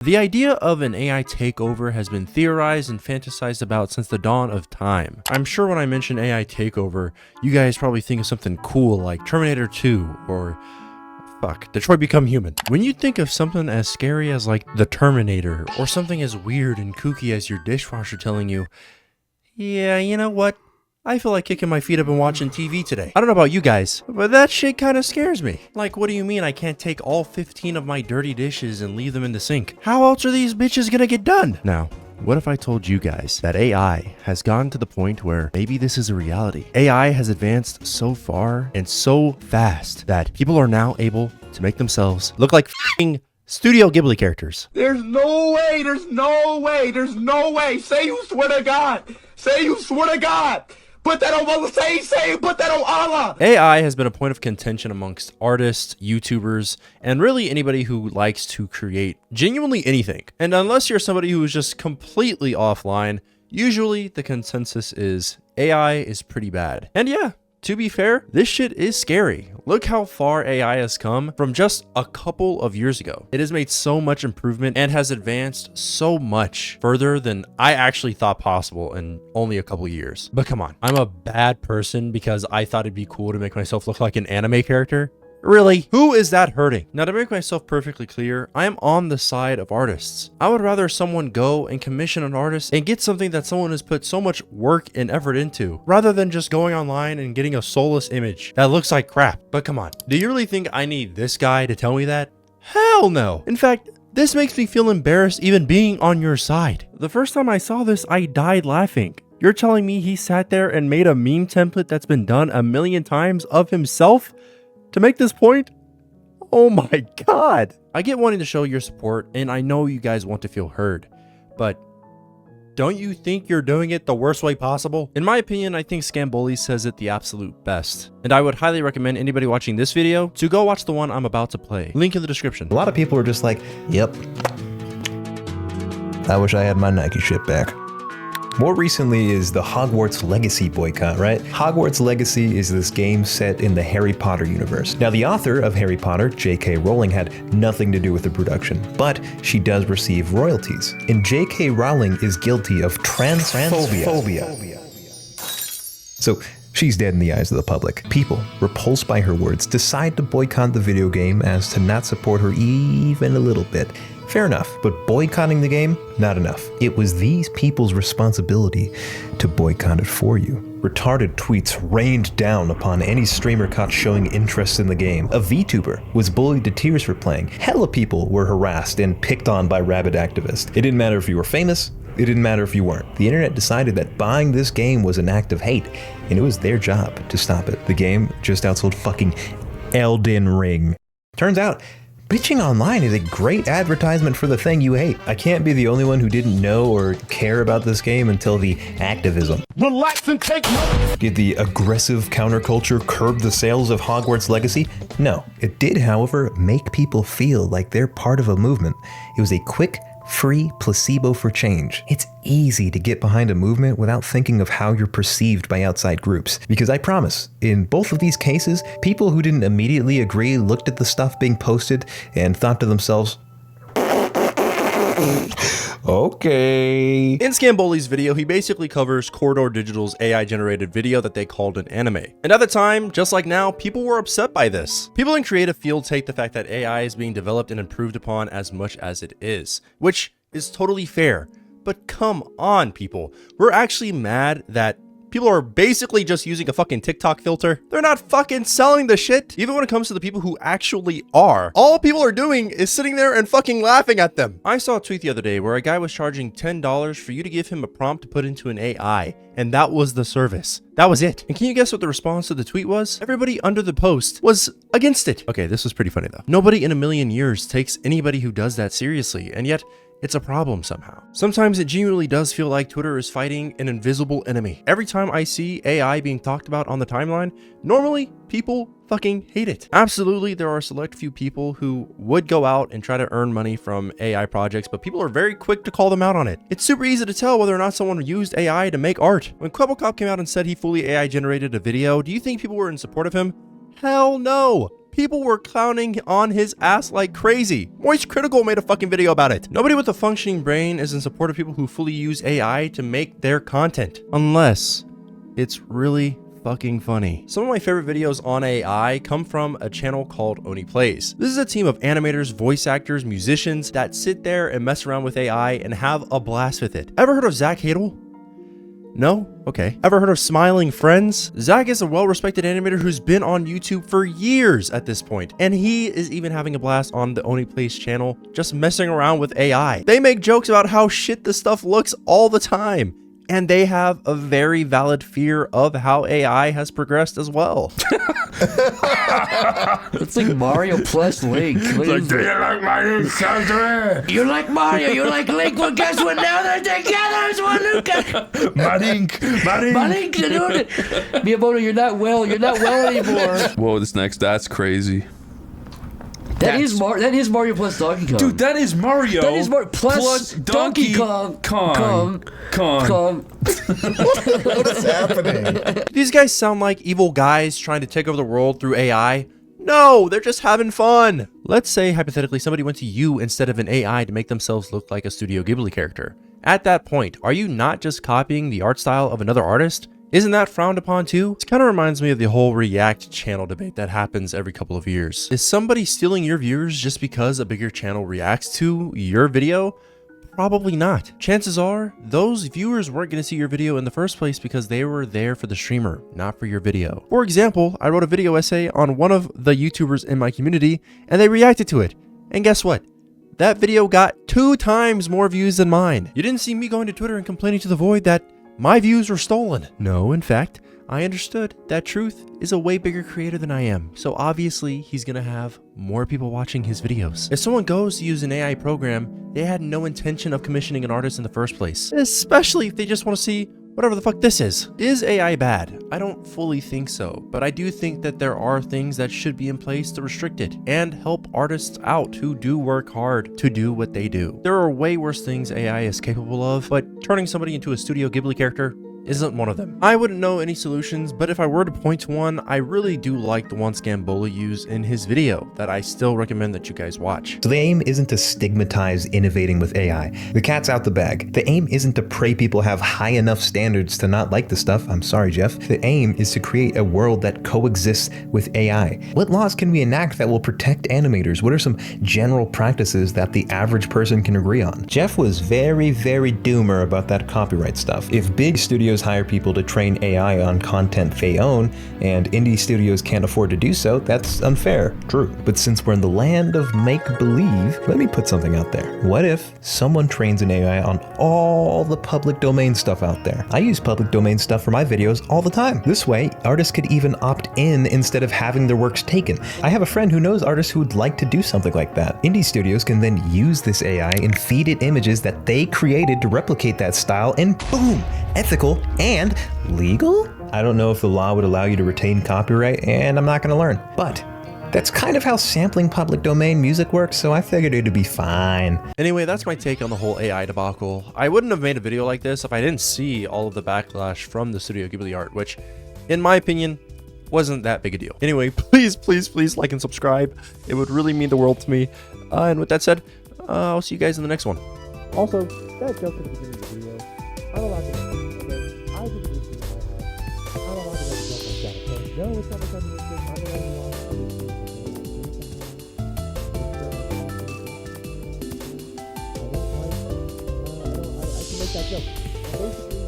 The idea of an AI takeover has been theorized and fantasized about since the dawn of time. I'm sure when I mention AI takeover, you guys probably think of something cool like Terminator 2 or Detroit Become Human. When you think of something as scary as like the Terminator or something as weird and kooky as your dishwasher telling you, yeah, you know what? I feel like kicking my feet up and watching TV today. I don't know about you guys, but that shit kind of scares me. Like, what do you mean I can't take all 15 of my dirty dishes and leave them in the sink? How else are these bitches gonna get done? Now, what if I told you guys that AI has gotten to the point where maybe this is a reality? AI has advanced so far and so fast that people are now able to make themselves look like f***ing Studio Ghibli characters. There's no way, there's no way, there's no way. Say you swear to God. Say you swear to God. Put that on Allah. Say, put that on Allah. AI has been a point of contention amongst artists, YouTubers, and really anybody who likes to create genuinely anything. And unless you're somebody who is just completely offline, usually the consensus is AI is pretty bad. And yeah, to be fair, this shit is scary. Look how far AI has come from just a couple of years ago. It has made so much improvement and has advanced so much further than I actually thought possible in only a couple years. But come on, I'm a bad person because I thought it'd be cool to make myself look like an anime character? Really? Who is that hurting? Now, to make myself perfectly clear, I am on the side of artists. I would rather someone go and commission an artist and get something that someone has put so much work and effort into, rather than just going online and getting a soulless image that looks like crap. But come on, do you really think I need this guy to tell me that? Hell no. In fact, this makes me feel embarrassed even being on your side. The first time I saw this, I died laughing. You're telling me he sat there and made a meme template that's been done a million times of himself to make this point? Oh my God. I get wanting to show your support, and I know you guys want to feel heard, but don't you think you're doing it the worst way possible? In my opinion, I think Scamboli says it the absolute best, and I would highly recommend anybody watching this video to go watch the one I'm about to play. Link in the description. A lot of people are just like, yep, I wish I had my Nike shit back. More recently is the Hogwarts Legacy boycott, right? Hogwarts Legacy is this game set in the Harry Potter universe. Now, the author of Harry Potter, J.K. Rowling, had nothing to do with the production, but she does receive royalties. And J.K. Rowling is guilty of transphobia. So, she's dead in the eyes of the public. People, repulsed by her words, decide to boycott the video game as to not support her even a little bit. Fair enough, but boycotting the game, not enough. It was these people's responsibility to boycott it for you. Retarded tweets rained down upon any streamer caught showing interest in the game. A VTuber was bullied to tears for playing. Hella people were harassed and picked on by rabid activists. It didn't matter if you were famous, it didn't matter if you weren't. The internet decided that buying this game was an act of hate, and it was their job to stop it. The game just outsold fucking Elden Ring. Turns out, bitching online is a great advertisement for the thing you hate. I can't be the only one who didn't know or care about this game until the activism. Relax and take notes. Did the aggressive counterculture curb the sales of Hogwarts Legacy? No. It did, however, make people feel like they're part of a movement. It was a quick, free placebo for change. It's easy to get behind a movement without thinking of how you're perceived by outside groups. Because I promise, in both of these cases, people who didn't immediately agree looked at the stuff being posted and thought to themselves, okay. In Scamboli's video, he basically covers Corridor Digital's AI-generated video that they called an anime. And at the time, just like now, people were upset by this. People in creative fields hate the fact that AI is being developed and improved upon as much as it is, which is totally fair. But come on, people. We're actually mad that people are basically just using a fucking TikTok filter. They're not fucking selling the shit. Even when it comes to the people who actually are, all people are doing is sitting there and fucking laughing at them. I saw a tweet the other day where a guy was charging $10 for you to give him a prompt to put into an AI, and that was the service. That was it. And can you guess what the response to the tweet was? Everybody under the post was against it. Okay, this was pretty funny though. Nobody in a million years takes anybody who does that seriously, and yet it's a problem somehow. Sometimes it genuinely does feel like Twitter is fighting an invisible enemy. Every time I see AI being talked about on the timeline, normally people fucking hate it. Absolutely, there are a select few people who would go out and try to earn money from AI projects, but people are very quick to call them out on it. It's super easy to tell whether or not someone used AI to make art. When Kwebbelkop came out and said he fully AI generated a video, do you think people were in support of him? Hell no. People were clowning on his ass like crazy. Moist Critical made a fucking video about it. Nobody with a functioning brain is in support of people who fully use AI to make their content. Unless it's really fucking funny. Some of my favorite videos on AI come from a channel called Oni Plays. This is a team of animators, voice actors, musicians that sit there and mess around with AI and have a blast with it. Ever heard of Zach Hadel? No? Okay. Ever heard of Smiling Friends? Zach is a well-respected animator who's been on YouTube for years at this point, and he is even having a blast on the Oni Plays channel, just messing around with AI. They make jokes about how shit this stuff looks all the time, and they have a very valid fear of how AI has progressed as well. It's like Mario plus Link. Like, do you like my new software? You like Mario, you like Link. Well, guess what? Now they're together as one new guy. Marink. Link's doing it. Miyamoto, you're not well anymore. Whoa, that's crazy. That is Mario plus Donkey Kong. Dude, that is Mario. That is Mario plus Donkey Kong. What is happening? These guys sound like evil guys trying to take over the world through AI. No, they're just having fun. Let's say, hypothetically, somebody went to you instead of an AI to make themselves look like a Studio Ghibli character. At that point, are you not just copying the art style of another artist? Isn't that frowned upon too? It kind of reminds me of the whole React channel debate that happens every couple of years. Is somebody stealing your viewers just because a bigger channel reacts to your video? Probably not. Chances are, those viewers weren't going to see your video in the first place because they were there for the streamer, not for your video. For example, I wrote a video essay on one of the YouTubers in my community, and they reacted to it. And guess what? That video got 2 times more views than mine. You didn't see me going to Twitter and complaining to the void that my views were stolen. No, in fact, I understood that Truth is a way bigger creator than I am, so obviously he's gonna have more people watching his videos. If someone goes to use an AI program, they had no intention of commissioning an artist in the first place, especially if they just want to see whatever the fuck this is. Is AI bad? I don't fully think so, but I do think that there are things that should be in place to restrict it and help artists out who do work hard to do what they do. There are way worse things AI is capable of, but turning somebody into a Studio Ghibli character isn't one of them. I wouldn't know any solutions, but if I were to point to one, I really do like the one Scambola used in his video that I still recommend that you guys watch. So the aim isn't to stigmatize innovating with AI. The cat's out the bag. The aim isn't to pray people have high enough standards to not like the stuff. I'm sorry, Jeff. The aim is to create a world that coexists with AI. What laws can we enact that will protect animators? What are some general practices that the average person can agree on? Jeff was very, very doomer about that copyright stuff. If big studios hire people to train AI on content they own, and indie studios can't afford to do so, that's unfair. True. But since we're in the land of make-believe, let me put something out there. What if someone trains an AI on all the public domain stuff out there? I use public domain stuff for my videos all the time. This way, artists could even opt in instead of having their works taken. I have a friend who knows artists who would like to do something like that. Indie studios can then use this AI and feed it images that they created to replicate that style, and boom! Ethical and legal? I don't know if the law would allow you to retain copyright, and I'm not going to learn. But that's kind of how sampling public domain music works, so I figured it'd be fine. Anyway, that's my take on the whole AI debacle. I wouldn't have made a video like this if I didn't see all of the backlash from the Studio Ghibli art, which, in my opinion, wasn't that big a deal. Anyway, please like and subscribe. It would really mean the world to me. And with that said, I'll see you guys in the next one. Also, that joke at the beginning of the video, I'm allowed to I didn't do this in my house. I'm allowed to make a joke like that, okay? No, it's not becoming this thing. I'm allowed to I can make that joke. Basically,